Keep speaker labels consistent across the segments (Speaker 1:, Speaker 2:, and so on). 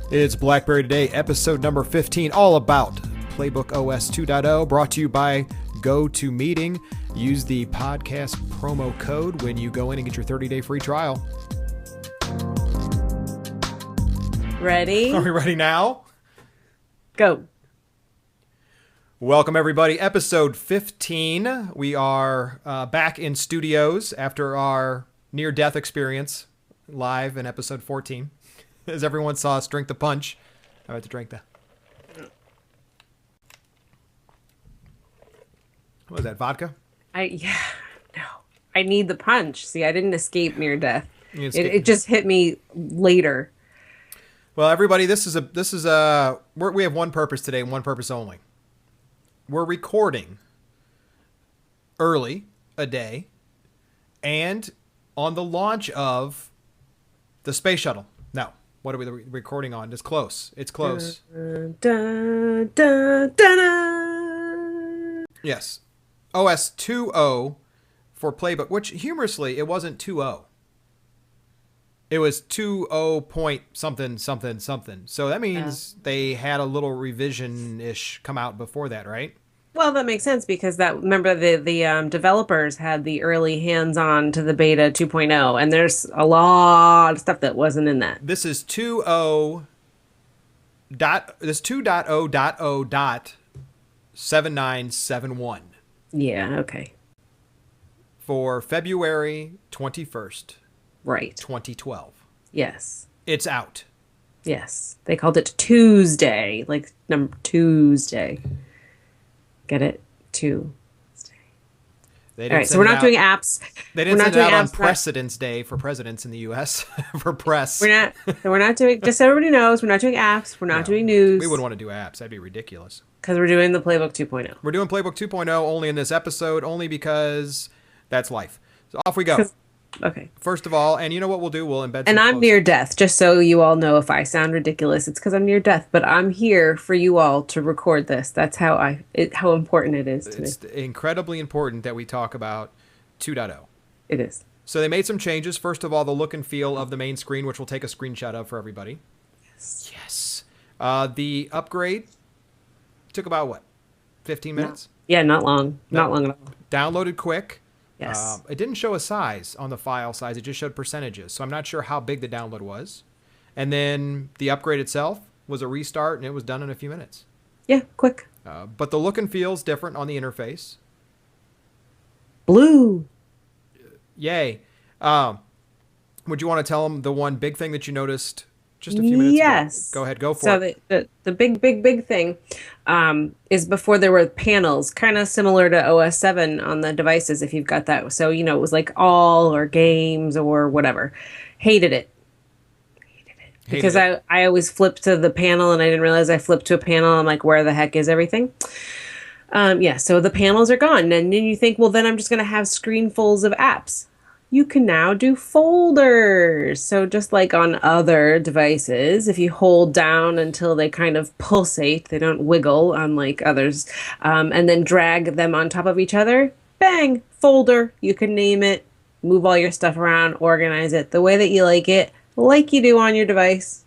Speaker 1: It's Blackberry Today, episode number 15, all about Playbook OS 2.0, brought to you by GoToMeeting. Use the podcast promo code when you go in and get your 30-day free trial.
Speaker 2: Ready?
Speaker 1: Are we ready now?
Speaker 2: Go.
Speaker 1: Welcome, everybody. Episode 15. We are back in studios after our near-death experience live in episode 14. As everyone saw us drink the punch. I had to drink that. What was that, vodka?
Speaker 2: No. I need the punch. See, I didn't escape near death.
Speaker 1: It
Speaker 2: just hit me later.
Speaker 1: Well, everybody, we have one purpose today and one purpose only. We're recording early a day and on the launch of the space shuttle. No. What are we recording on? It's close. It's close. Yes. OS 2.0 for Playbook, which humorously, it wasn't 2.0. It was 2.0 point something. So that means they had a little revision-ish come out before that, right?
Speaker 2: Well, that makes sense because remember the developers had the early hands-on to the beta 2.0, and there's a lot of stuff that wasn't in that.
Speaker 1: This is 2.0.7971.
Speaker 2: Yeah, okay.
Speaker 1: For February 21st.
Speaker 2: Right.
Speaker 1: 2012.
Speaker 2: Yes.
Speaker 1: It's out.
Speaker 2: Yes. They called it Tuesday, like number Tuesday. Get it? Tuesday. All right, so we're not doing apps.
Speaker 1: They didn't send it out on President's Day for presidents in the U.S. for press.
Speaker 2: We're not doing, just so everybody knows, we're not doing apps. We're not doing news.
Speaker 1: We wouldn't want to do apps. That'd be ridiculous.
Speaker 2: Because we're doing the Playbook 2.0.
Speaker 1: We're doing Playbook 2.0 only in this episode, only because that's life. So off we go.
Speaker 2: Okay.
Speaker 1: First of all, and you know what we'll do? We'll embed
Speaker 2: And I'm near death, just so you all know if I sound ridiculous, it's because I'm near death. But I'm here for you all to record this. That's how important it is to me.
Speaker 1: It's incredibly important that we talk about 2.0.
Speaker 2: It is.
Speaker 1: So they made some changes. First of all, the look and feel of the main screen, which we'll take a screenshot of for everybody. Yes. The upgrade took about, 15 minutes?
Speaker 2: Not long. Not long at all.
Speaker 1: Downloaded quick.
Speaker 2: Yes.
Speaker 1: It didn't show a size on the file size. It just showed percentages. So I'm not sure how big the download was. And then the upgrade itself was a restart, and it was done in a few minutes.
Speaker 2: Yeah, quick.
Speaker 1: But the look and feel is different on the interface.
Speaker 2: Blue.
Speaker 1: Yay. Would you want to tell them the one big thing that you noticed just a few minutes ago?
Speaker 2: Yes.
Speaker 1: Go ahead. Go for it.
Speaker 2: So the big thing is before there were panels, kind of similar to OS 7 on the devices if you've got that. So, it was like all or games or whatever. Hated it. Because I always flipped to the panel and I didn't realize I flipped to a panel. I'm like, where the heck is everything? So the panels are gone. And then you think, well, then I'm just going to have screenfuls of apps. You can now do folders. So just like on other devices, if you hold down until they kind of pulsate, they don't wiggle unlike others, and then drag them on top of each other, bang, folder. You can name it, move all your stuff around, organize it the way that you like it, like you do on your device.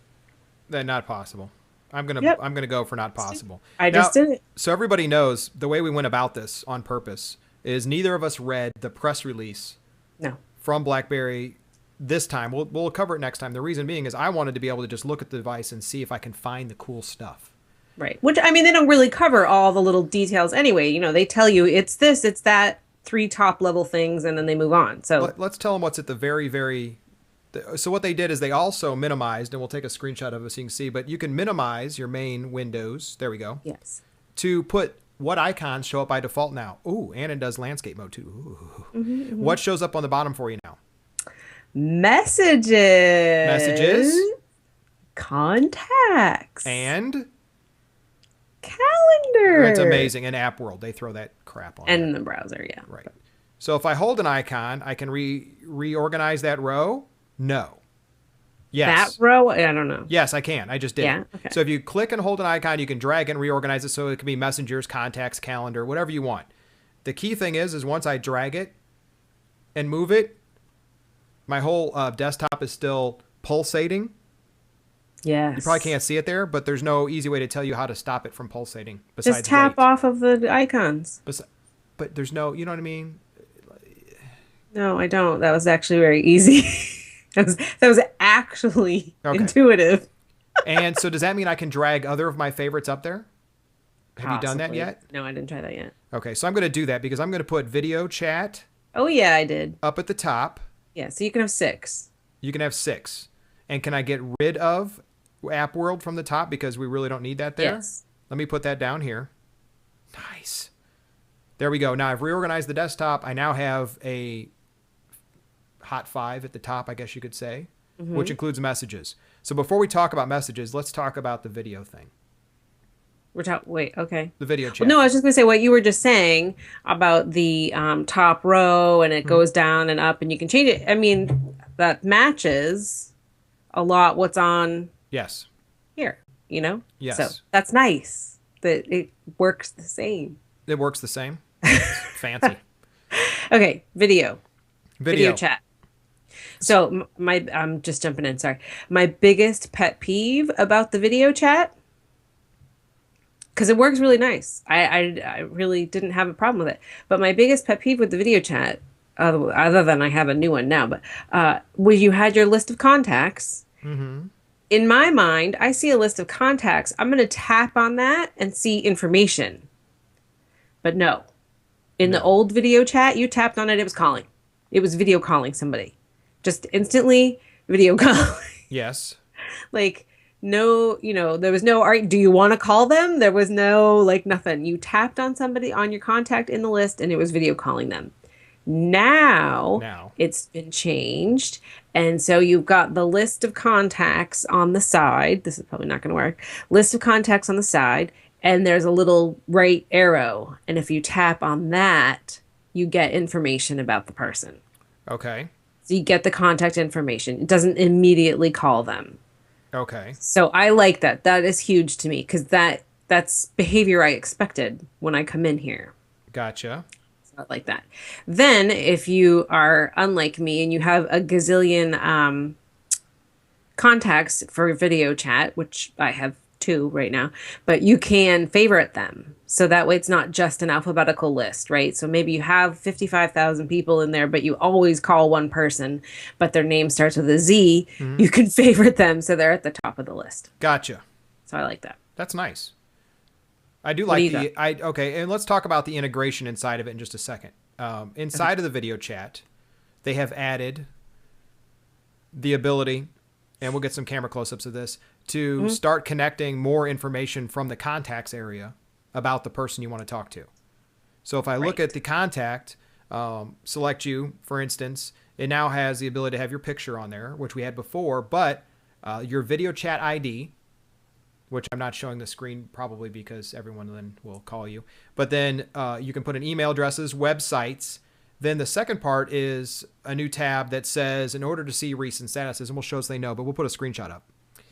Speaker 1: That's not possible. I'm gonna go for not possible.
Speaker 2: I just did it.
Speaker 1: So everybody knows the way we went about this on purpose is neither of us read the press release.
Speaker 2: No.
Speaker 1: From BlackBerry this time. We'll cover it next time. The reason being is I wanted to be able to just look at the device and see if I can find the cool stuff.
Speaker 2: Right. Which, they don't really cover all the little details anyway. They tell you it's this, it's that, 3 top level things, and then they move on. So
Speaker 1: let's tell them what's at the very, very... So what they did is they also minimized, and we'll take a screenshot of it so you can see, but you can minimize your main windows. There we go.
Speaker 2: Yes.
Speaker 1: To put what icons show up by default now. Ooh, and it does landscape mode too. Ooh.
Speaker 2: Mm-hmm.
Speaker 1: What shows up on the bottom for you now?
Speaker 2: Messages. Contacts.
Speaker 1: And?
Speaker 2: Calendar.
Speaker 1: That's amazing. And App World, they throw that crap on.
Speaker 2: And the browser, yeah.
Speaker 1: Right. So if I hold an icon, I can reorganize that row? No. Yes.
Speaker 2: That row? I don't know.
Speaker 1: Yes, I can. I just did.
Speaker 2: Yeah? Okay.
Speaker 1: So if you click and hold an icon, you can drag and reorganize it so it can be messengers, contacts, calendar, whatever you want. The key thing is once I drag it and move it, my whole desktop is still pulsating. You probably
Speaker 2: Yes.
Speaker 1: can't see it there, but there's no easy way to tell you how to stop it from pulsating
Speaker 2: Just
Speaker 1: besides
Speaker 2: tap
Speaker 1: wait.
Speaker 2: off of the icons.
Speaker 1: But there's no, you know what I mean?
Speaker 2: No, I don't. That was actually very easy. That was actually
Speaker 1: Okay.
Speaker 2: intuitive.
Speaker 1: And so does that mean I can drag other of my favorites up there? Have you done that
Speaker 2: Possibly.
Speaker 1: yet?
Speaker 2: No, I didn't try that yet.
Speaker 1: Okay, so I'm going to do that because I'm going to put video chat
Speaker 2: Oh yeah, I did.
Speaker 1: up at the top.
Speaker 2: Yeah, so you can have 6.
Speaker 1: You can have 6. And can I get rid of App World from the top because we really don't need that there?
Speaker 2: Yes.
Speaker 1: Let me put that down here. Nice. There we go. Now I've reorganized the desktop. I now have a hot 5 at the top, I guess you could say, which includes messages. So before we talk about messages, let's talk about the video thing.
Speaker 2: Wait, okay.
Speaker 1: The video
Speaker 2: Well,
Speaker 1: chat.
Speaker 2: no, I was just gonna say what you were just saying about the top row and it goes down and up and you can change it. I mean, that matches a lot what's on
Speaker 1: Yes.
Speaker 2: here, you know?
Speaker 1: Yes.
Speaker 2: So that's nice that it works the same.
Speaker 1: It works the same. Fancy.
Speaker 2: Okay, video
Speaker 1: Video.
Speaker 2: chat. So I'm just jumping in, sorry. My biggest pet peeve about the video chat, because it works really nice. I really didn't have a problem with it. But my biggest pet peeve with the video chat, other than I have a new one now, but when you had your list of contacts, in my mind, I see a list of contacts. I'm going to tap on that and see information. But no, in the old video chat, you tapped on it, it was calling. It was video calling somebody. Just instantly video calling.
Speaker 1: Yes.
Speaker 2: Like, no, there was no, all right, do you want to call them? There was no, like, nothing. You tapped on somebody on your contact in the list and it was video calling them. Now it's been changed. And so you've got the list of contacts on the side. This is probably not going to work. List of contacts on the side. And there's a little right arrow. And if you tap on that, you get information about the person.
Speaker 1: Okay.
Speaker 2: So you get the contact information. It doesn't immediately call them.
Speaker 1: Okay.
Speaker 2: So I like that. That is huge to me because that's behavior I expected when I come in here.
Speaker 1: Gotcha.
Speaker 2: So I like that. Then if you are unlike me and you have a gazillion contacts for video chat, which I have 2 right now, but you can favorite them. So that way it's not just an alphabetical list, right? So maybe you have 55,000 people in there, but you always call one person, but their name starts with a Z. You can favorite them so they're at the top of the list.
Speaker 1: Gotcha.
Speaker 2: So I like that.
Speaker 1: That's nice. I do
Speaker 2: What do
Speaker 1: like
Speaker 2: you got?
Speaker 1: okay, and let's talk about the integration inside of it in just a second. Inside of the video chat, they have added the ability, and we'll get some camera close-ups of this, to start connecting more information from the contacts area about the person you want to talk to. So if I look at the contact, select you, for instance, it now has the ability to have your picture on there, which we had before, but your video chat ID, which I'm not showing the screen probably because everyone then will call you. But then you can put in email addresses, websites. Then the second part is a new tab that says, in order to see recent statuses, and we'll show us they know, but we'll put a screenshot up.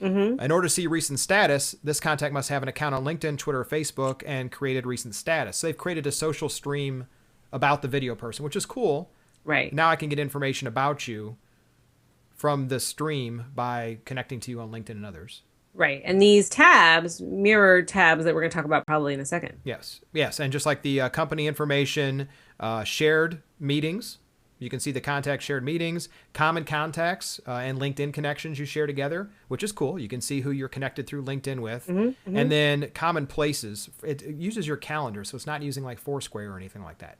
Speaker 1: In order to see recent status, this contact must have an account on LinkedIn, Twitter, or Facebook, and created recent status. So they've created a social stream about the video person, which is cool.
Speaker 2: Right.
Speaker 1: Now I can get information about you from the stream by connecting to you on LinkedIn and others.
Speaker 2: Right. And these tabs mirror tabs that we're going to talk about probably in a second.
Speaker 1: Yes. Yes. And just like the company information, shared meetings, you can see the contact shared meetings, common contacts, and LinkedIn connections you share together, which is cool. You can see who you're connected through LinkedIn with. And then common places. It uses your calendar, so it's not using like Foursquare or anything like that.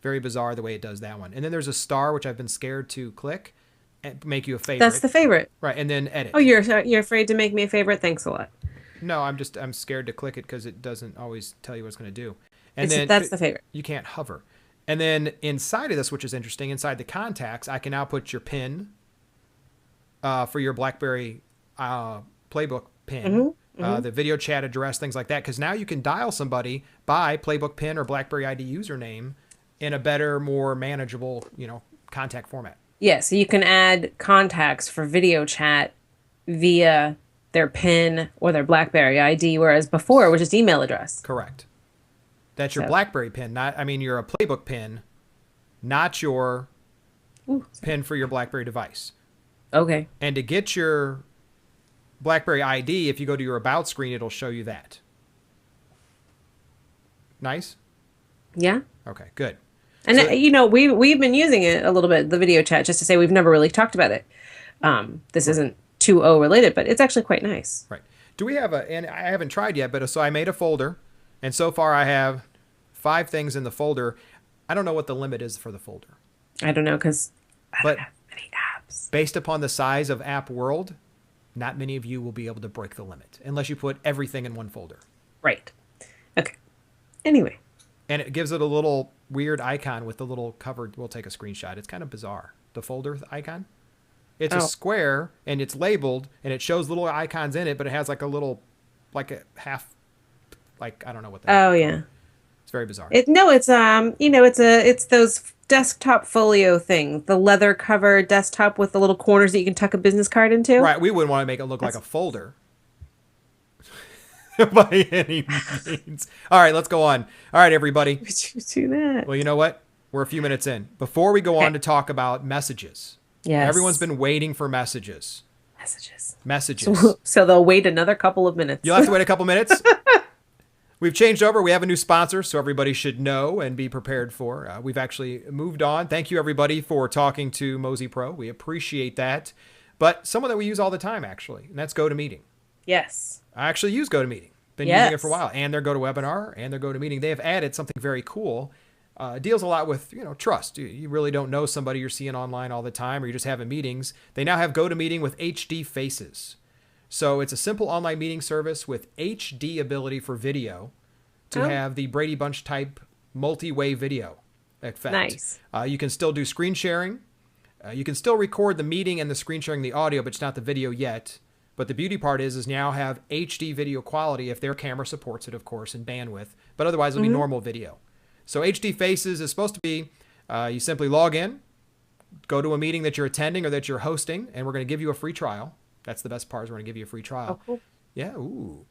Speaker 1: Very bizarre the way it does that one. And then there's a star, which I've been scared to click and make you a favorite.
Speaker 2: That's the favorite.
Speaker 1: Right. And then edit.
Speaker 2: Oh, you're afraid to make me a favorite? Thanks a lot.
Speaker 1: No, I'm scared to click it because it doesn't always tell you what it's going to do. And then
Speaker 2: that's the favorite.
Speaker 1: You can't hover. And then inside of this, which is interesting, inside the contacts, I can now put your PIN for your Blackberry Playbook PIN, the video chat address, things like that. Because now you can dial somebody by Playbook PIN or Blackberry ID username in a better, more manageable, contact format.
Speaker 2: Yeah, so you can add contacts for video chat via their PIN or their Blackberry ID, whereas before it was just email address.
Speaker 1: Correct. That's your Blackberry PIN, you're a Playbook PIN, not your PIN for your Blackberry device.
Speaker 2: Okay.
Speaker 1: And to get your BlackBerry ID, if you go to your About screen, it'll show you that. Nice?
Speaker 2: Yeah.
Speaker 1: Okay, good.
Speaker 2: And
Speaker 1: So,
Speaker 2: we've been using it a little bit, the video chat, just to say we've never really talked about it. This isn't 2.0 related, but it's actually quite nice.
Speaker 1: right. Do we have and I haven't tried yet, but so I made a folder, and so far I have 5 things in the folder. I don't know what the limit is for the folder.
Speaker 2: I don't know, because I
Speaker 1: But
Speaker 2: don't have many apps.
Speaker 1: based upon the size of App World, not many of you will be able to break the limit unless you put everything in one folder.
Speaker 2: Right. Okay. Anyway.
Speaker 1: And it gives it a little weird icon with the little covered. We'll take a screenshot. It's kind of bizarre. The folder icon. It's a square and it's labeled and it shows little icons in it, but it has like a little, like a half, like, I don't know what that is.
Speaker 2: Oh, yeah.
Speaker 1: It's very bizarre.
Speaker 2: It's those desktop folio things, the leather covered desktop with the little corners that you can tuck a business card into.
Speaker 1: Right. We wouldn't want to make it look like a folder. By any means. All right, let's go on. All right, everybody.
Speaker 2: Would you do that?
Speaker 1: Well, you know what? We're a few minutes in. Before we go on to talk about messages.
Speaker 2: Yes.
Speaker 1: Everyone's been waiting for messages. Messages.
Speaker 2: So they'll wait another couple of minutes.
Speaker 1: You'll have to wait a couple minutes. We've changed over. We have a new sponsor, so everybody should know and be prepared for. We've actually moved on. Thank you, everybody, for talking to Mozy Pro. We appreciate that. But someone that we use all the time, actually, and that's GoToMeeting.
Speaker 2: Yes.
Speaker 1: I actually use GoToMeeting. Been using it for a while. And their GoToWebinar and their GoToMeeting. They have added something very cool. Deals a lot with, trust. You really don't know somebody you're seeing online all the time, or you're just having meetings. They now have GoToMeeting with HD faces. So it's a simple online meeting service with HD ability for video to have the Brady Bunch type multi-way video effect.
Speaker 2: Nice.
Speaker 1: You can still do screen sharing. You can still record the meeting and the screen sharing the audio, but it's not the video yet. But the beauty part is now have HD video quality if their camera supports it, of course, and bandwidth. But otherwise, it'll be normal video. So HD Faces is supposed to be, you simply log in, go to a meeting that you're attending or that you're hosting, and we're going to give you a free trial. That's the best part, is we're going to give you a free trial.
Speaker 2: Oh, cool.
Speaker 1: Yeah, ooh.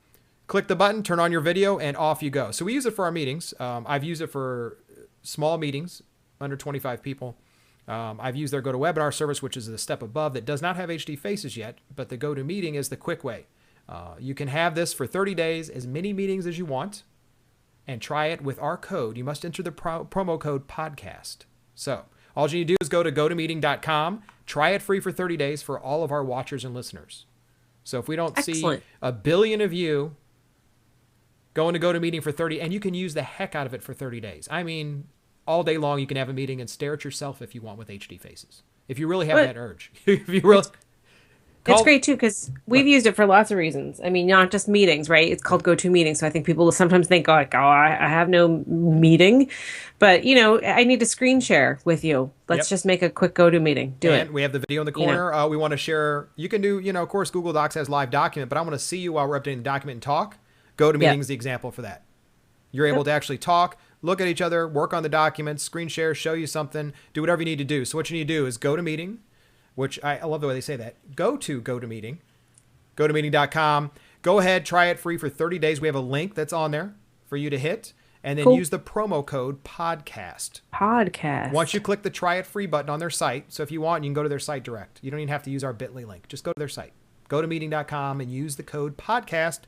Speaker 1: Click the button, turn on your video, and off you go. So we use it for our meetings. I've used it for small meetings, under 25 people. I've used their GoToWebinar service, which is a step above, that does not have HD Faces yet, but the GoToMeeting is the quick way. You can have this for 30 days, as many meetings as you want, and try it with our code. You must enter the promo code podcast. So all you need to do is go to gotomeeting.com, try it free for 30 days for all of our watchers and listeners. So if we don't see a billion of you going to GoToMeeting for 30, and you can use the heck out of it for 30 days. I mean, all day long you can have a meeting and stare at yourself if you want with HD Faces. If you really have that urge. If you really...
Speaker 2: It's great too, because we've used it for lots of reasons. I mean, not just meetings, right? It's called GoToMeeting. So I think people sometimes think, I have no meeting. But, I need to screen share with you. Let's just make a quick GoToMeeting. Do it.
Speaker 1: And we have the video in the corner. We want to share. You can do, of course, Google Docs has live document, but I want to see you while we're updating the document and talk. GoToMeeting is the example for that. You're able to actually talk, look at each other, work on the documents, screen share, show you something, do whatever you need to do. So what you need to do is GoToMeeting, which I love the way they say that. Go to GoToMeeting, gotomeeting.com. Go ahead, try it free for 30 days. We have a link that's on there for you to hit, and then use the promo code podcast. Once you click the try it free button on their site, so if you want, you can go to their site direct. You don't even have to use our bit.ly link. Just go to their site, gotomeeting.com, and use the code podcast.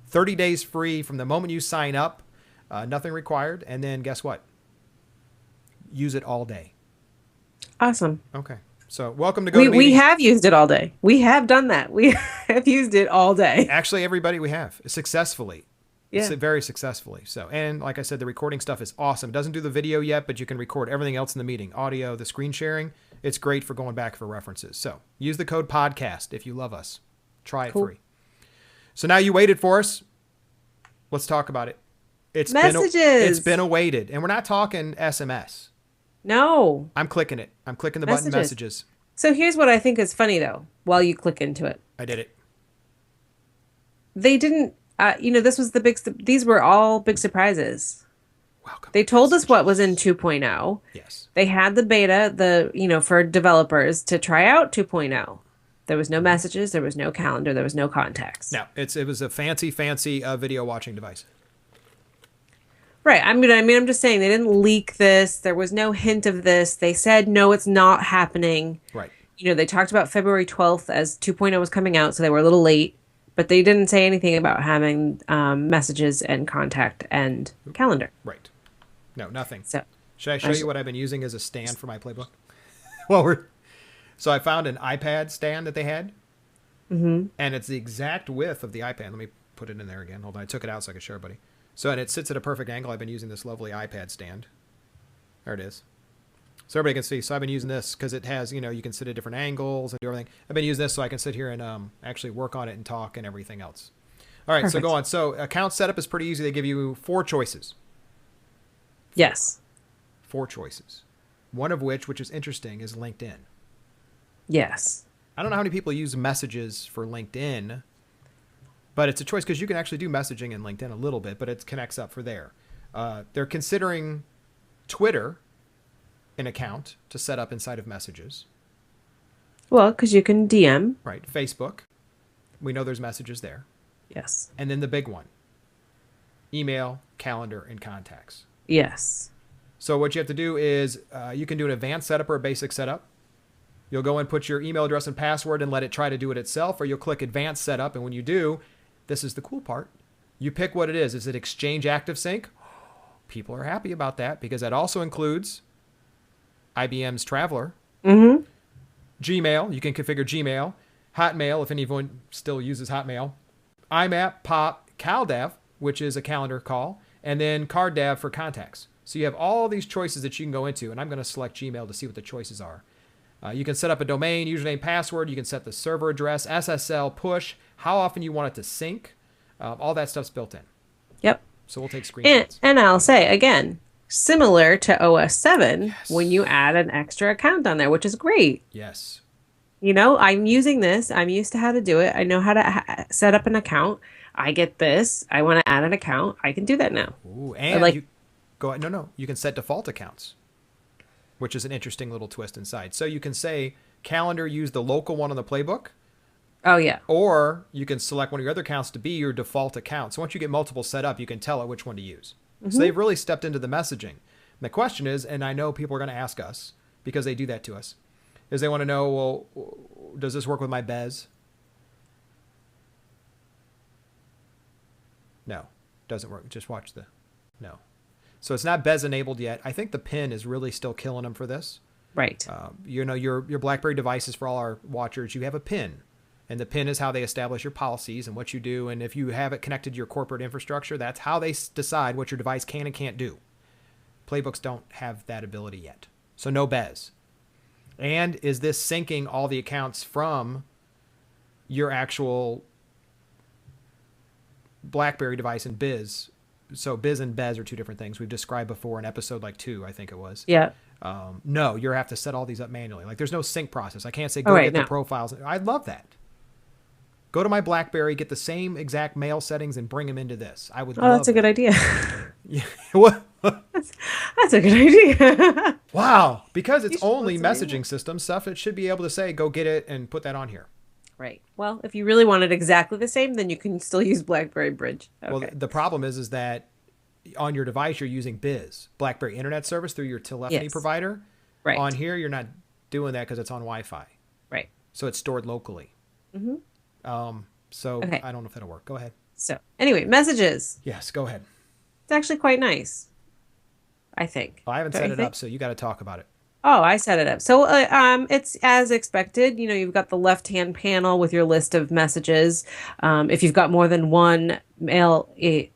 Speaker 1: 30 days free from the moment you sign up. Nothing required. And then guess what? Use it all day.
Speaker 2: Awesome.
Speaker 1: Okay. So welcome to GoToMeeting.
Speaker 2: We have used it all day. We have done that. We have used it all day.
Speaker 1: Actually, everybody, we have successfully.
Speaker 2: Yeah.
Speaker 1: Very successfully. So, and like I said, the recording stuff is awesome. It doesn't do the video yet, but you can record everything else in the meeting. Audio, the screen sharing. It's great for going back for references. So use the code podcast if you love us. Try it free. So now you waited for us. Let's talk about it. It's been awaited. And we're not talking SMS.
Speaker 2: No.
Speaker 1: I'm clicking it. I'm clicking the button messages.
Speaker 2: So here's what I think is funny, though, while you click into it.
Speaker 1: I did it.
Speaker 2: They didn't, this was these were all big surprises.
Speaker 1: Welcome.
Speaker 2: They told us what was in 2.0.
Speaker 1: Yes.
Speaker 2: They had the beta, for developers to try out 2.0. There was no messages. There was no calendar. There was no contacts.
Speaker 1: No, it was a fancy video watching device.
Speaker 2: Right. I'm just saying they didn't leak this. There was no hint of this. They said, no, it's not happening.
Speaker 1: Right.
Speaker 2: They talked about February 12th as 2.0 was coming out, so they were a little late. but they didn't say anything about having messages and contact and calendar.
Speaker 1: Right. No, nothing.
Speaker 2: So
Speaker 1: Should I
Speaker 2: I
Speaker 1: show you
Speaker 2: should,
Speaker 1: what I've been using as a stand for my playbook? Well, so I found an iPad stand that they had,
Speaker 2: hmm
Speaker 1: and it's the exact width of the iPad. Let me put it in there again. Hold on, I took it out so I could show everybody. So, and it sits at a perfect angle. I've been using this lovely iPad stand. There it is. So everybody can see. So I've been using this because it has, you can sit at different angles and do everything. I've been using this so I can sit here and actually work on it and talk and everything else. All right, so
Speaker 2: Perfect.
Speaker 1: go on. So account setup is pretty easy. They give you 4 choices.
Speaker 2: Yes.
Speaker 1: 4 choices. One of which is interesting, is LinkedIn.
Speaker 2: Yes.
Speaker 1: I don't know how many people use messages for LinkedIn, but it's a choice because you can actually do messaging in LinkedIn a little bit, but it connects up for there. They're considering Twitter an account to set up inside of messages.
Speaker 2: Well, because you can DM.
Speaker 1: Right. Facebook. We know there's messages there.
Speaker 2: Yes.
Speaker 1: And then the big one, email, calendar, and contacts.
Speaker 2: Yes.
Speaker 1: So what you have to do is you can do an advanced setup or a basic setup. You'll go and put your email address and password and let it try to do it itself, or you'll click advanced setup. And when you do, this is the cool part. You pick what it is. Is it Exchange Active Sync? People are happy about that because that also includes IBM's Traveler,
Speaker 2: Mm-hmm.
Speaker 1: Gmail. You can configure Gmail, Hotmail if anyone still uses Hotmail, IMAP, POP, CalDAV, which is a calendar call, and then CardDAV for contacts. So you have all these choices that you can go into, and I'm going to select Gmail to see what the choices are. You can set up a domain, username, password. You can set the server address, SSL, push, how often you want it to sync. All that stuff's built in.
Speaker 2: Yep.
Speaker 1: So we'll take
Speaker 2: And
Speaker 1: screenshots.
Speaker 2: and I'll say again, similar to OS 7
Speaker 1: Yes.
Speaker 2: when you add an extra account on there, which is great.
Speaker 1: Yes.
Speaker 2: I'm using this. I'm used to how to do it. I know how to set up an account. I get this. I want to add an account. I can do that now.
Speaker 1: Ooh,
Speaker 2: I
Speaker 1: and
Speaker 2: like,
Speaker 1: you go no. You can set default accounts, which is an interesting little twist inside. So you can say calendar, use the local one on the playbook,
Speaker 2: oh yeah.
Speaker 1: or you can select one of your other accounts to be your default account. So once you get multiple set up, you can tell it which one to use. So they've really stepped into the messaging. And the question is, and I know people are going to ask us because they do that to us, is they want to know, well, does this work with my Bez? No, doesn't work. Just watch the, no. So it's not Bez enabled yet. I think the pin is really still killing them for this.
Speaker 2: Right.
Speaker 1: Your BlackBerry devices, for all our watchers, you have a pin. And the pin is how they establish your policies and what you do. And if you have it connected to your corporate infrastructure, that's how they decide what your device can and can't do. Playbooks don't have that ability yet. So no Bez. And is this syncing all the accounts from your actual BlackBerry device and Biz? So Biz and Bez are 2 different things. We've described before in episode like 2, I think it was.
Speaker 2: Yeah.
Speaker 1: No, you have to set all these up manually. Like there's no sync process. I can't say
Speaker 2: Oh,
Speaker 1: go
Speaker 2: right,
Speaker 1: get the
Speaker 2: no.
Speaker 1: profiles. I'd love that. Go to my BlackBerry, get the same exact mail settings, and bring them into this. I would
Speaker 2: Oh,
Speaker 1: love
Speaker 2: that's a good
Speaker 1: that.
Speaker 2: idea.
Speaker 1: Yeah. What?
Speaker 2: That's a good idea.
Speaker 1: Wow. Because it's
Speaker 2: You should
Speaker 1: only
Speaker 2: put some
Speaker 1: messaging system stuff, it should be able to say, go get it and put that on here.
Speaker 2: Right. Well, if you really want it exactly the same, then you can still use BlackBerry Bridge.
Speaker 1: Well,
Speaker 2: Okay.
Speaker 1: the problem is that on your device, you're using Biz, BlackBerry Internet Service through your telephony
Speaker 2: Yes.
Speaker 1: provider.
Speaker 2: Right.
Speaker 1: On here, you're not doing that because it's on Wi-Fi.
Speaker 2: Right.
Speaker 1: So it's stored locally. So
Speaker 2: Okay.
Speaker 1: I don't know if that'll work. Go ahead.
Speaker 2: So, anyway, messages.
Speaker 1: Yes, go ahead.
Speaker 2: It's actually quite nice, I think.
Speaker 1: I haven't
Speaker 2: Don't
Speaker 1: set
Speaker 2: you
Speaker 1: it
Speaker 2: think?
Speaker 1: up, so you got to talk about it.
Speaker 2: Oh, I set it up. So, it's as expected. You've got the left-hand panel with your list of messages. If you've got more than one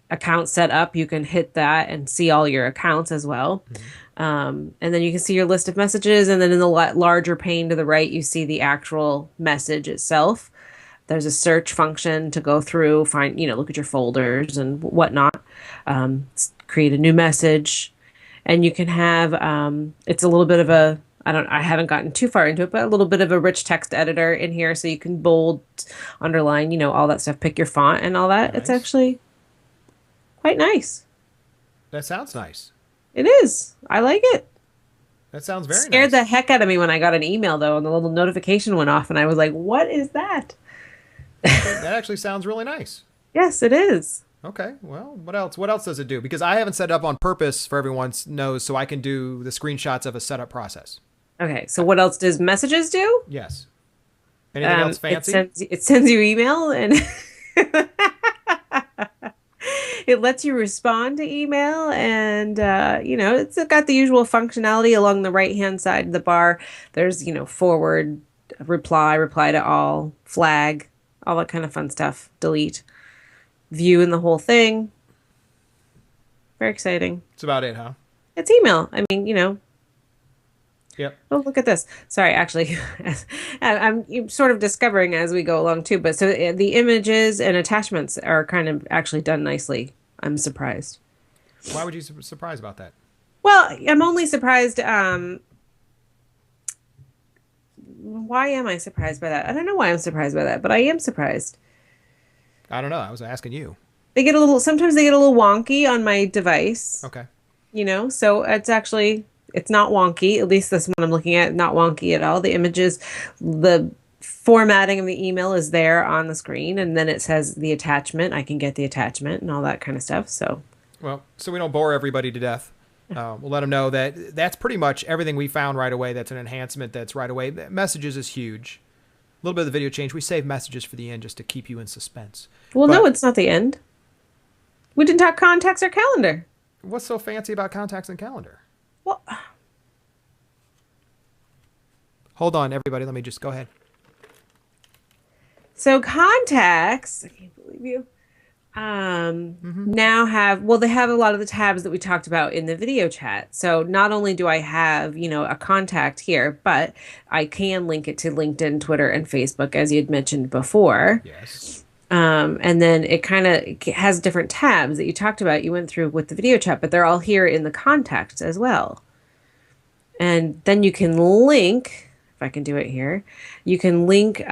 Speaker 2: account set up, you can hit that and see all your accounts as well. And then you can see your list of messages. And then in the larger pane to the right, you see the actual message itself. There's a search function to go through, find, look at your folders and whatnot, create a new message. And you can have, it's a little bit of I haven't gotten too far into it, but a little bit of a rich text editor in here. So you can bold, underline, all that stuff, pick your font and all that. It's
Speaker 1: Nice.
Speaker 2: actually quite nice.
Speaker 1: That sounds nice.
Speaker 2: It is. I like it.
Speaker 1: That sounds very
Speaker 2: Scared
Speaker 1: nice.
Speaker 2: the heck out of me when I got an email though, and the little notification went off and I was like, what is that?
Speaker 1: That actually sounds really nice.
Speaker 2: Yes, it is.
Speaker 1: Okay, well, what else? What else does it do? Because I haven't set it up on purpose for everyone knows, so I can do the screenshots of a setup process.
Speaker 2: Okay, so what else does messages do?
Speaker 1: Yes. Anything else fancy?
Speaker 2: It sends you email and It lets you respond to email and it's got the usual functionality along the right-hand side of the bar. There's, forward, reply, reply to all, flag, all that kind of fun stuff. Delete, view in the whole thing. Very exciting.
Speaker 1: It's about it, huh?
Speaker 2: It's email. I mean,
Speaker 1: Yep.
Speaker 2: oh, look at this. Sorry, actually, I'm sort of discovering as we go along too. But so the images and attachments are kind of actually done nicely. I'm surprised.
Speaker 1: Why would you be surprised about that?
Speaker 2: Well, I'm only surprised. Why am I surprised by that? I don't know why I'm surprised by that, but I am surprised.
Speaker 1: I don't know. I was asking you.
Speaker 2: Sometimes they get a little wonky on my device,
Speaker 1: Okay.
Speaker 2: so it's not wonky. At least this one I'm looking at, not wonky at all. The images, the formatting of the email is there on the screen, and then it says the attachment. I can get the attachment and all that kind of stuff. So,
Speaker 1: well, so we don't bore everybody to death. We'll let them know that that's pretty much everything we found right away. That's an enhancement that's right away. Messages is huge. A little bit of the video change. We save messages for the end just to keep you in suspense.
Speaker 2: Well,
Speaker 1: But
Speaker 2: no, it's not the end. We didn't talk contacts or calendar.
Speaker 1: what's so fancy about contacts and calendar?
Speaker 2: Well,
Speaker 1: Hold on, everybody. Let me just go ahead.
Speaker 2: so contacts, I can't believe you. Now they have a lot of the tabs that we talked about in the video chat. So not only do I have, a contact here, but I can link it to LinkedIn, Twitter, and Facebook, as you had mentioned before.
Speaker 1: Yes.
Speaker 2: And then it kind of has different tabs that you talked about. You went through with the video chat, but they're all here in the contacts as well. And then you can link, if I can do it here, you can link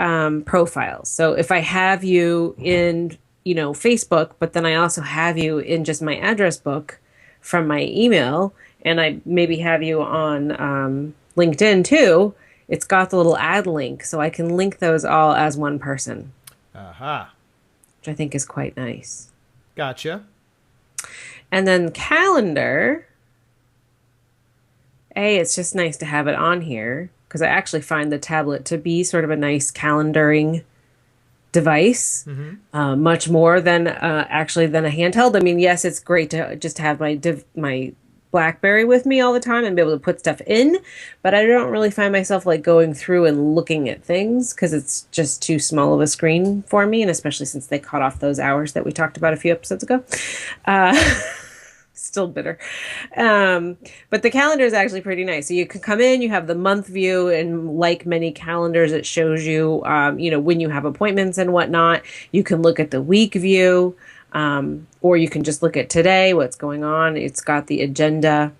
Speaker 2: profiles. So if I have you in Facebook, but then I also have you in just my address book from my email, and I maybe have you on LinkedIn too, it's got the little add link, so I can link those all as one person.
Speaker 1: Aha.
Speaker 2: Which I think is quite nice.
Speaker 1: Gotcha.
Speaker 2: And then calendar, it's just nice to have it on here because I actually find the tablet to be sort of a nice calendaring device, much more than actually than a handheld. I mean, yes, it's great to just have my Blackberry with me all the time and be able to put stuff in, but I don't really find myself like going through and looking at things because it's just too small of a screen for me, and especially since they cut off those hours that we talked about a few episodes ago. Still bitter. But the calendar is actually pretty nice. So you can come in, you have the month view, and like many calendars, it shows you, when you have appointments and whatnot. You can look at the week view, or you can just look at today, what's going on. It's got the agenda.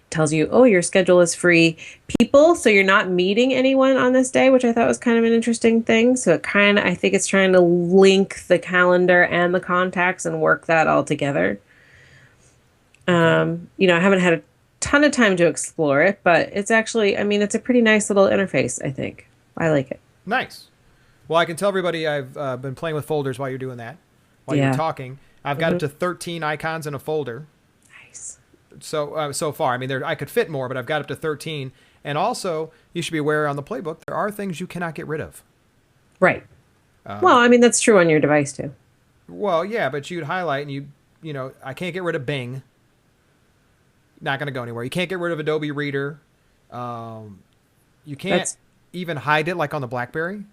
Speaker 2: Tells you, oh, your schedule is free. People, so you're not meeting anyone on this day, which I thought was kind of an interesting thing. So I think it's trying to link the calendar and the contacts and work that all together. I haven't had a ton of time to explore it, but it's actually, it's a pretty nice little interface, I think. I like it.
Speaker 1: Nice. Well, I can tell everybody I've been playing with folders while you're doing that, while you're talking. I've got up to 13 icons in a folder.
Speaker 2: Nice.
Speaker 1: So far. I could fit more, but I've got up to 13. And also, you should be aware on the Playbook, there are things you cannot get rid of.
Speaker 2: Right. Well, that's true on your device, too.
Speaker 1: Well, yeah, but you'd highlight and I can't get rid of Bing. Not going to go anywhere. You can't get rid of Adobe Reader. You can't even hide it like on the Blackberry.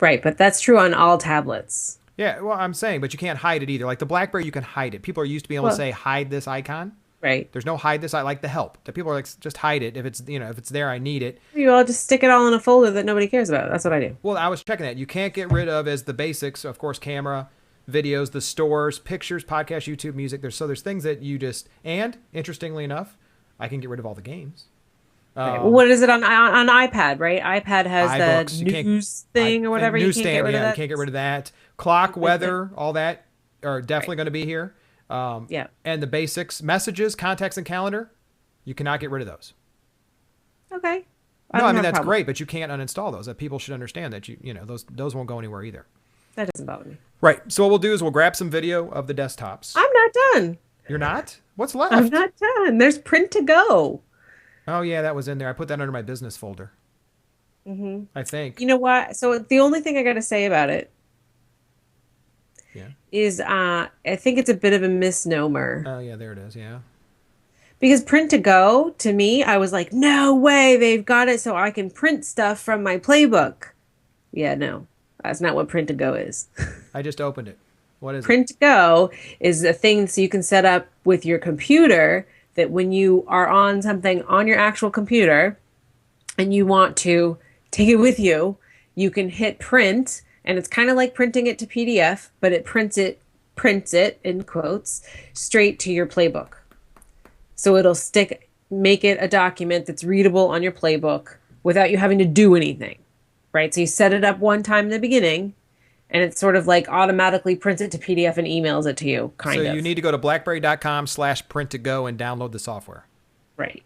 Speaker 2: Right, but that's true on all tablets.
Speaker 1: Yeah, well, I'm saying, but you can't hide it either. Like the Blackberry, you can hide it. People are used to being able to say, hide this icon.
Speaker 2: Right.
Speaker 1: There's no hide this. I like the help. That people are like, just hide it. If it's there, I need it.
Speaker 2: You all just stick it all in a folder that nobody cares about. That's what I do.
Speaker 1: Well, I was checking that. You can't get rid of as the basics, of course, camera, videos, the stores, pictures, podcasts, YouTube, music. There's things that you just, and interestingly enough, I can get rid of all the games.
Speaker 2: Right. What is it on iPad, right? iPad has
Speaker 1: iBooks,
Speaker 2: the news thing or whatever. You can't get rid of that.
Speaker 1: You can't get rid of that. Clock, weather, all that are definitely going to be here.
Speaker 2: Yeah.
Speaker 1: And the basics, messages, contacts, and calendar, you cannot get rid of those.
Speaker 2: Okay.
Speaker 1: That's great, but you can't uninstall those. That people should understand that those won't go anywhere either.
Speaker 2: That doesn't bother me.
Speaker 1: Right. So what we'll do is we'll grab some video of the desktops.
Speaker 2: I'm not done.
Speaker 1: You're not? What's left?
Speaker 2: I'm not done. There's print to go.
Speaker 1: Oh, yeah, that was in there. I put that under my business folder. I think.
Speaker 2: You know what? So the only thing I got to say about it is I think it's a bit of a misnomer.
Speaker 1: Oh, yeah, there it is. Yeah.
Speaker 2: Because print to go, to me, I was like, no way, they've got it so I can print stuff from my playbook. Yeah, no, that's not what print to go is.
Speaker 1: I just opened it. What is it?
Speaker 2: Print to go is a thing so you can set up with your computer that when you are on something on your actual computer and you want to take it with you, you can hit print and it's kind of like printing it to PDF, but it prints it in quotes straight to your playbook. So it'll make it a document that's readable on your playbook without you having to do anything, right? So you set it up one time in the beginning, and it's sort of like automatically prints it to PDF and emails it to you,
Speaker 1: So
Speaker 2: kind of.
Speaker 1: you need to go to blackberry.com/print to go and download the software.
Speaker 2: Right.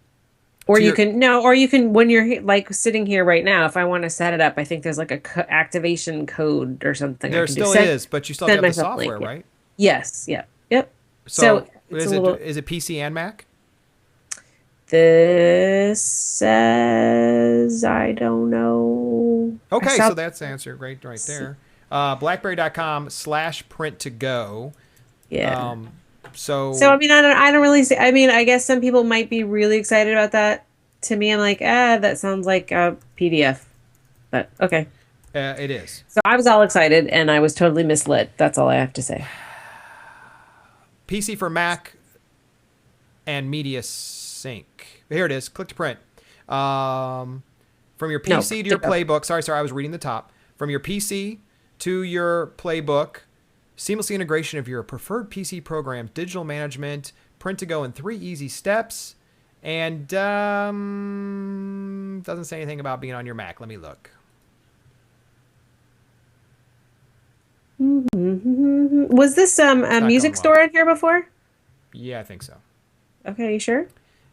Speaker 2: Or
Speaker 1: To
Speaker 2: you
Speaker 1: your,
Speaker 2: can, no, or you can, when you're like sitting here right now, if I want to set it up, I think there's like a activation code or something I
Speaker 1: there
Speaker 2: can do.
Speaker 1: still is, but you still have to have the
Speaker 2: myself a link,
Speaker 1: software,
Speaker 2: yeah.
Speaker 1: right?
Speaker 2: Yes. Yeah. Yep.
Speaker 1: So
Speaker 2: It's
Speaker 1: is
Speaker 2: a little,
Speaker 1: it PC and Mac?
Speaker 2: this says, I don't know. I
Speaker 1: Okay,
Speaker 2: saw,
Speaker 1: so that's the answer right there. Blackberry.com/print to go.
Speaker 2: yeah.
Speaker 1: Um,
Speaker 2: So I
Speaker 1: so
Speaker 2: mean, I don't really see. I mean, I guess some people might be really excited about that. To me, I'm like, that sounds like a PDF. But okay.
Speaker 1: it is.
Speaker 2: So I was all excited, and I was totally misled. That's all I have to say.
Speaker 1: PC for Mac and Media Sync. Here it is. Click to print. From your
Speaker 2: No,
Speaker 1: PC to your playbook. Sorry, I was reading the top. From your PC to your playbook. Seamless integration of your preferred PC program, digital management, print to go in 3 easy steps, and doesn't say anything about being on your Mac. Let me look.
Speaker 2: Was this a
Speaker 1: It's not
Speaker 2: music
Speaker 1: going well.
Speaker 2: store in here before?
Speaker 1: Yeah, I think so.
Speaker 2: Okay, you sure?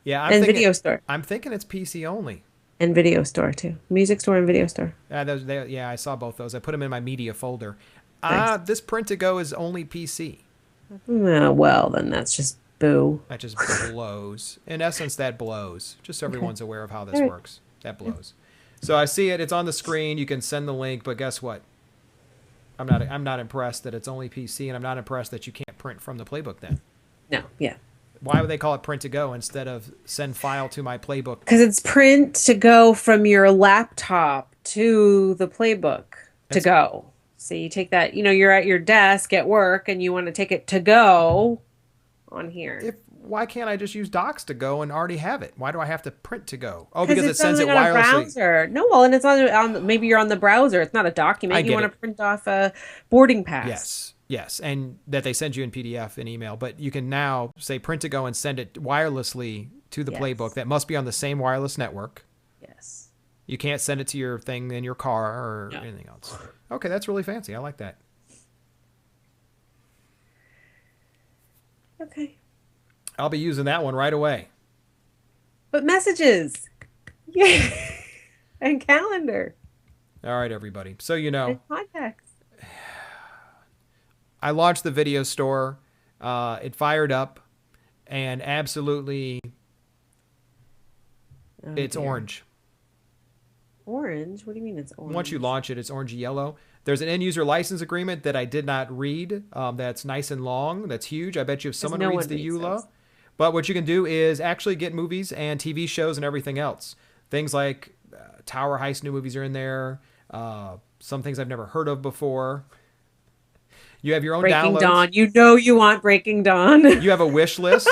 Speaker 1: Yeah,
Speaker 2: And video store.
Speaker 1: I'm thinking it's PC only.
Speaker 2: And video store too. Music store and video store.
Speaker 1: Yeah, I saw both those. I put them in my media folder.
Speaker 2: Nice.
Speaker 1: This print to go is only PC.
Speaker 2: Well, then that's just boo.
Speaker 1: That just blows. In essence, that blows. Just so everyone's aware of how this
Speaker 2: All right.
Speaker 1: works. That blows. So I see it. It's on the screen. You can send the link, but guess what? I'm not impressed that it's only PC, and I'm not impressed that you can't print from the playbook then.
Speaker 2: No, yeah.
Speaker 1: Why would they call it print to go instead of send file to my playbook?
Speaker 2: Because it's print to go from your laptop to the playbook to
Speaker 1: That's,
Speaker 2: go. So you take that, you're at your desk at work and you want to take it to go on here.
Speaker 1: Why can't I just use Docs to go and already have it? Why do I have to print to go? Oh,
Speaker 2: Because
Speaker 1: because it
Speaker 2: it's
Speaker 1: sends it
Speaker 2: something on a
Speaker 1: wirelessly.
Speaker 2: browser. No, well, and it's on maybe you're on the browser. It's not a document.
Speaker 1: I
Speaker 2: You
Speaker 1: get
Speaker 2: want
Speaker 1: it.
Speaker 2: to print off a boarding pass.
Speaker 1: Yes, and that they send you in PDF and email, but you can now say print to go and send it wirelessly to the
Speaker 2: Yes.
Speaker 1: playbook. That must be on the same wireless network.
Speaker 2: Yes.
Speaker 1: You can't send it to your thing in your car or
Speaker 2: No.
Speaker 1: anything else. Okay, that's really fancy. I like that.
Speaker 2: Okay.
Speaker 1: I'll be using that one right away.
Speaker 2: But messages. Yeah. And calendar.
Speaker 1: All right, everybody. So you know,
Speaker 2: And contacts.
Speaker 1: I launched the video store. It fired up, and absolutely,
Speaker 2: Oh,
Speaker 1: it's
Speaker 2: dear.
Speaker 1: orange.
Speaker 2: Orange? What do you mean it's orange?
Speaker 1: Once you launch it, it's orange yellow. There's an end user license agreement that I did not read. That's nice and long. That's huge. I bet you if someone
Speaker 2: no
Speaker 1: reads
Speaker 2: one
Speaker 1: the
Speaker 2: reads
Speaker 1: EULA.
Speaker 2: those.
Speaker 1: But what you can do is actually get movies and TV shows and everything else. Things like Tower Heist new movies are in there. Some things I've never heard of before. You have your own
Speaker 2: Breaking
Speaker 1: downloads.
Speaker 2: Dawn. You want Breaking Dawn.
Speaker 1: You have a wish list.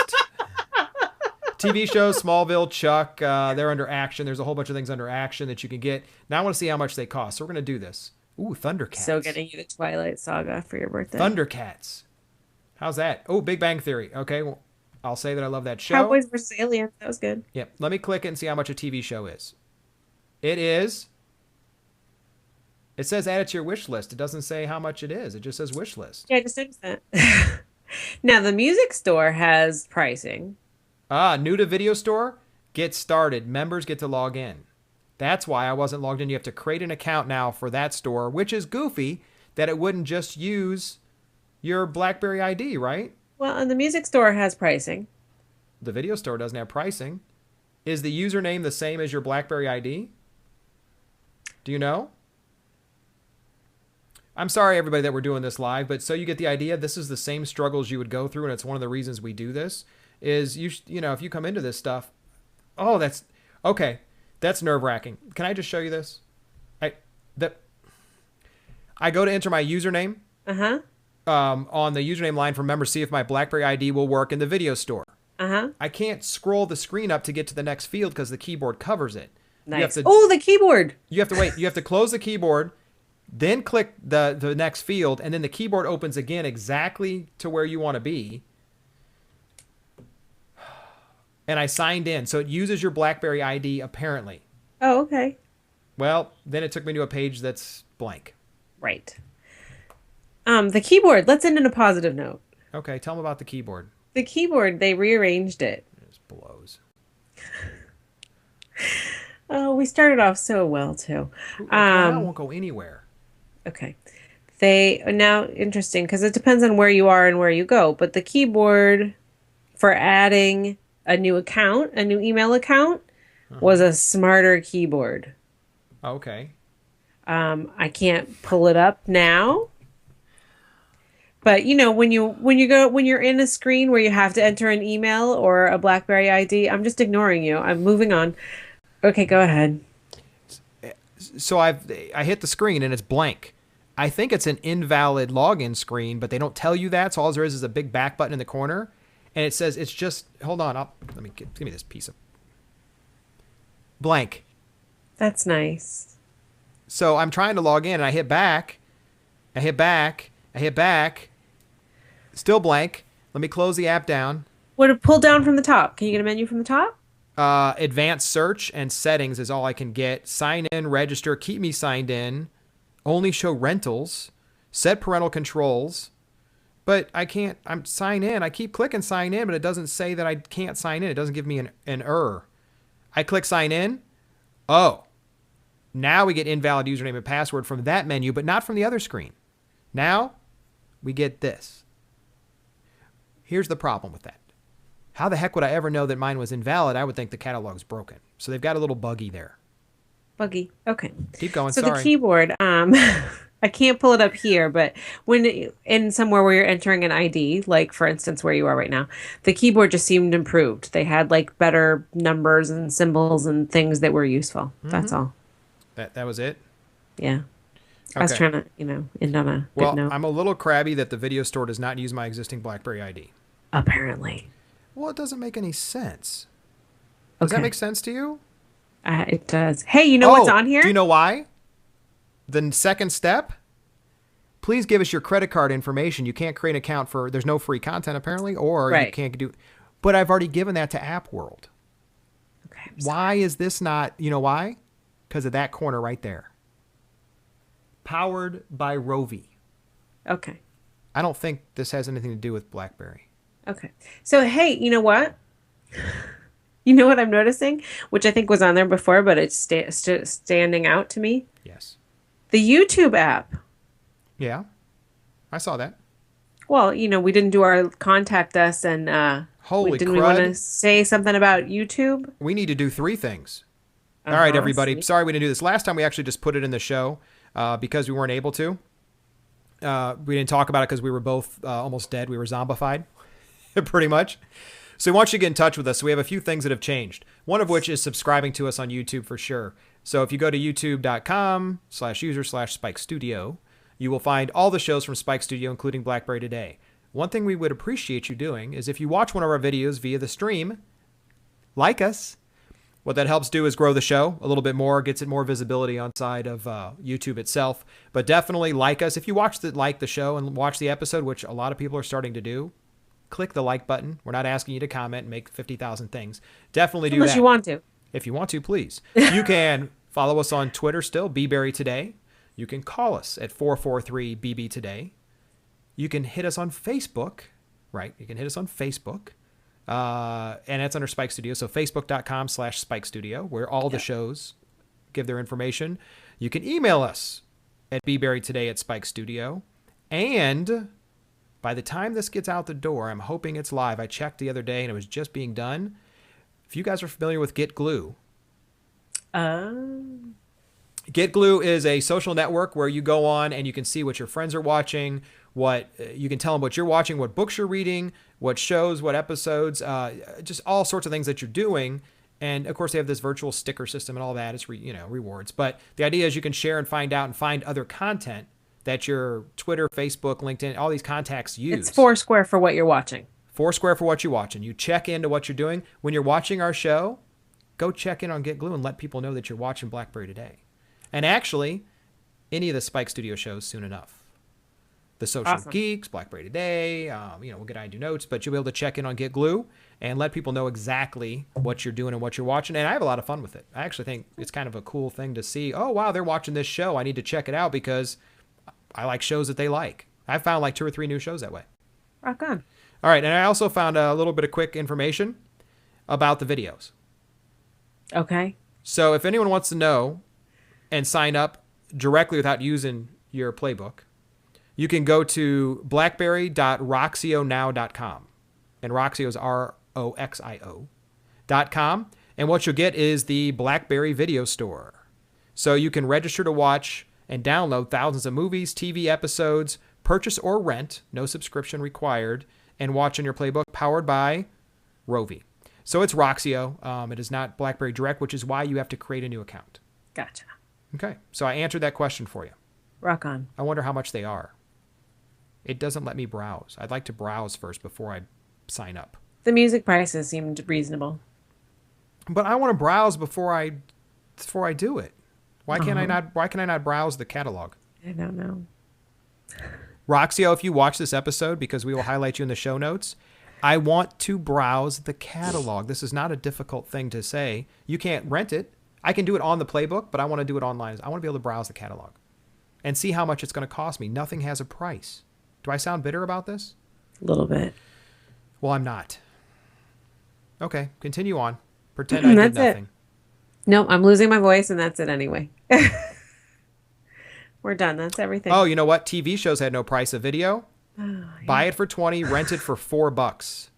Speaker 1: TV shows, Smallville, Chuck, they're under action. There's a whole bunch of things under action that you can get. Now I want to see how much they cost. So we're going to do this. Ooh, Thundercats.
Speaker 2: So getting you the Twilight Saga for your birthday.
Speaker 1: Thundercats. How's that? Oh, Big Bang Theory. Okay, well, I'll say that I love that show.
Speaker 2: Cowboys versus Aliens. That was good.
Speaker 1: Yep. Let me click it and see how much a TV show is. It is. It says add it to your wish list. It doesn't say how much it is. It just says wish list.
Speaker 2: Yeah, I just noticed that. Now, the music store has pricing.
Speaker 1: New to video store. Get started. Members get to log in. That's why I wasn't logged in. You have to create an account now for that store, which is goofy that it wouldn't just use your BlackBerry ID, right?
Speaker 2: Well, and the music store has pricing.
Speaker 1: The video store doesn't have pricing. Is the username the same as your BlackBerry ID? Do you know? I'm sorry, everybody, that we're doing this live, but so you get the idea, this is the same struggles you would go through, and it's one of the reasons we do this, is you know, if you come into this stuff, oh, that's, okay, that's nerve-wracking. Can I just show you this? I go to enter my username on the username line from members, see if my BlackBerry ID will work in the video store. I can't scroll the screen up to get to the next field because the keyboard covers it.
Speaker 2: Nice. Oh, the keyboard.
Speaker 1: You have to wait. You have to close the keyboard, then click the next field, and then the keyboard opens again exactly to where you want to be. And I signed in. So it uses your BlackBerry ID, apparently.
Speaker 2: Oh, okay.
Speaker 1: Well, then it took me to a page that's blank.
Speaker 2: Right. The keyboard. Let's end on a positive note.
Speaker 1: Okay, tell them about the keyboard.
Speaker 2: The keyboard, they rearranged it.
Speaker 1: It just blows.
Speaker 2: Oh, we started off so well, too.
Speaker 1: That won't go anywhere.
Speaker 2: Okay. Now, interesting, because it depends on where you are and where you go, but the keyboard for adding a new account, a new email account, was a smarter keyboard.
Speaker 1: Okay.
Speaker 2: I can't pull it up now. But you know, when you're in a screen where you have to enter an email or a BlackBerry ID, I'm just ignoring you. I'm moving on. Okay, go ahead.
Speaker 1: So I hit the screen and it's blank. I think it's an invalid login screen, but they don't tell you that. So all there is a big back button in the corner, and it says it's just, hold on, give me this piece of blank.
Speaker 2: That's nice.
Speaker 1: So I'm trying to log in and I hit back. I hit back. Still blank. Let me close the app down.
Speaker 2: What to pull down from the top? Can you get a menu from the top?
Speaker 1: Advanced search and settings is all I can get. Sign in, register, keep me signed in. Only show rentals. Set parental controls. But I can't, sign in. I keep clicking sign in, but it doesn't say that I can't sign in. It doesn't give me an error. I click sign in. Oh. Now we get invalid username and password from that menu, but not from the other screen. Now we get this. Here's the problem with that. How the heck would I ever know that mine was invalid? I would think the catalog's broken. So they've got a little buggy there.
Speaker 2: Buggy. Okay.
Speaker 1: Keep going.
Speaker 2: So
Speaker 1: sorry.
Speaker 2: The keyboard, I can't pull it up here, but when in somewhere where you're entering an ID, like for instance where you are right now, the keyboard just seemed improved. They had like better numbers and symbols and things that were useful. That's all.
Speaker 1: That was it?
Speaker 2: Yeah. I was trying to, end on a good note.
Speaker 1: I'm a little crabby that the video store does not use my existing BlackBerry ID.
Speaker 2: Apparently.
Speaker 1: Well, it doesn't make any sense. Does that make sense to you?
Speaker 2: It does. Hey, you know what's on here?
Speaker 1: Do you know why? The second step? Please give us your credit card information. You can't create an account there's no free content apparently, or you can't do, but I've already given that to App World.
Speaker 2: Okay.
Speaker 1: Why is this not, you know why? Because of that corner right there. Powered by Rovi.
Speaker 2: Okay.
Speaker 1: I don't think this has anything to do with BlackBerry.
Speaker 2: Okay. So, hey, you know what? You know what I'm noticing? Which I think was on there before, but it's standing out to me.
Speaker 1: Yes.
Speaker 2: The YouTube app.
Speaker 1: Yeah. I saw that.
Speaker 2: Well, we didn't do our contact us and didn't we want to say something about YouTube?
Speaker 1: We need to do 3 things. All right, everybody. Sorry we didn't do this. Last time we actually just put it in the show because we weren't able to. We didn't talk about it because we were both almost dead. We were zombified, pretty much. So we want you to get in touch with us. So we have a few things that have changed. One of which is subscribing to us on YouTube for sure. So if you go to youtube.com/user/Spike Studio, you will find all the shows from Spike Studio, including BlackBerry Today. One thing we would appreciate you doing is if you watch one of our videos via the stream, like us. What that helps do is grow the show a little bit more, gets it more visibility on side of YouTube itself. But definitely like us. If you like the show and watch the episode, which a lot of people are starting to do, click the like button. We're not asking you to comment and make 50,000 things. Definitely do that.
Speaker 2: Unless you want to.
Speaker 1: If you want to, please. You can follow us on Twitter still, BBerry Today. You can call us at 443-BB Today. You can hit us on Facebook, right? You can hit us on Facebook. And that's under Spike Studio. So facebook.com/Spike Studio, where all the shows give their information. You can email us at bberrytoday@Spike Studio. And by the time this gets out the door, I'm hoping it's live. I checked the other day and it was just being done. If you guys are familiar with Get Glue, GetGlue is a social network where you go on and you can see what your friends are watching, what you can tell them what you're watching, what books you're reading, what shows, what episodes, just all sorts of things that you're doing. And of course, they have this virtual sticker system and all that. It's rewards. But the idea is you can share and find out and find other content that your Twitter, Facebook, LinkedIn, all these contacts use.
Speaker 2: It's Foursquare for what you're watching.
Speaker 1: Foursquare for what you're watching. You check into what you're doing. When you're watching our show, go check in on GetGlue and let people know that you're watching Blackberry Today. And actually, any of the Spike Studio shows soon enough. The Social Geeks, Blackberry Today, we'll get I Do Notes, but you'll be able to check in on GetGlue and let people know exactly what you're doing and what you're watching. And I have a lot of fun with it. I actually think it's kind of a cool thing to see. Oh, wow, they're watching this show. I need to check it out because I like shows that they like. I found like 2 or 3 new shows that way.
Speaker 2: Rock on.
Speaker 1: All right, and I also found a little bit of quick information about the videos.
Speaker 2: Okay.
Speaker 1: So if anyone wants to know and sign up directly without using your playbook, you can go to blackberry.roxionow.com. And Roxio is ROXIO.com. And what you'll get is the Blackberry Video Store. So you can register to watch and download thousands of movies, TV episodes, purchase or rent, no subscription required, and watch on your playbook, powered by Rovi. So it's Roxio. It is not BlackBerry Direct, which is why you have to create a new account.
Speaker 2: Gotcha.
Speaker 1: Okay, so I answered that question for you.
Speaker 2: Rock on.
Speaker 1: I wonder how much they are. It doesn't let me browse. I'd like to browse first before I sign up.
Speaker 2: The music prices seemed reasonable.
Speaker 1: But I want to browse before I do it. Why can I not browse the catalog?
Speaker 2: I don't know.
Speaker 1: Roxio, if you watch this episode, because we will highlight you in the show notes, I want to browse the catalog. This is not a difficult thing to say. You can't rent it. I can do it on the playbook, but I want to do it online. I want to be able to browse the catalog and see how much it's going to cost me. Nothing has a price. Do I sound bitter about this?
Speaker 2: A little bit.
Speaker 1: Well, I'm not. Okay, continue on. Pretend I did nothing.
Speaker 2: No, I'm losing my voice, and that's it anyway. We're done. That's everything.
Speaker 1: Oh, you know what? TV shows had no price of video. Buy it for $20, rent it for $4.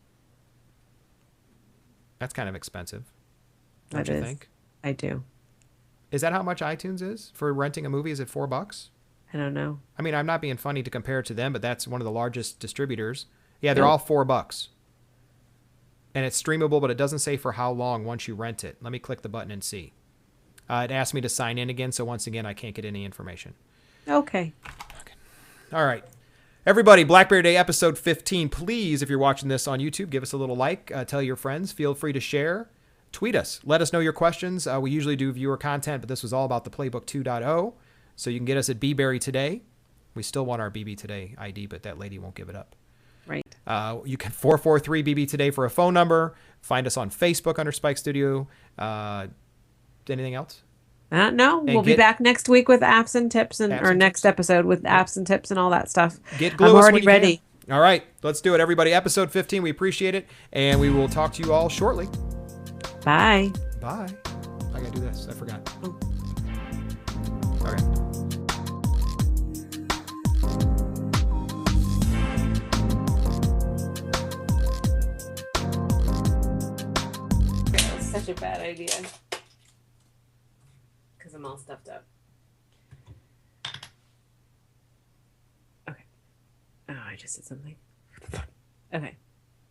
Speaker 1: That's kind of expensive. Don't you think?
Speaker 2: I do.
Speaker 1: Is that how much iTunes is for renting a movie? Is it $4?
Speaker 2: I don't know.
Speaker 1: I mean, I'm not being funny to compare it to them, but that's one of the largest distributors. Yeah, they're all $4. And it's streamable, but it doesn't say for how long once you rent it. Let me click the button and see. It asked me to sign in again, so once again, I can't get any information.
Speaker 2: Okay.
Speaker 1: All right. Everybody, Blackberry Day episode 15. Please, if you're watching this on YouTube, give us a little like. Tell your friends. Feel free to share. Tweet us. Let us know your questions. We usually do viewer content, but this was all about the Playbook 2.0. So you can get us at BBerry Today. We still want our BB Today ID, but that lady won't give it up.
Speaker 2: Right.
Speaker 1: You can 443 BB Today for a phone number. Find us on Facebook under Spike Studio. Anything else?
Speaker 2: No, we'll be back next week with apps and tips, or next episode with apps and tips and all that stuff.
Speaker 1: Get Glue.
Speaker 2: I'm already ready.
Speaker 1: All right, let's do it, everybody. Episode 15. We appreciate it, and we will talk to you all shortly.
Speaker 2: Bye.
Speaker 1: Bye. I gotta do this. I forgot. All right.
Speaker 2: That's such a bad idea. Because I'm all stuffed up. Okay. Oh, I just did something. Okay.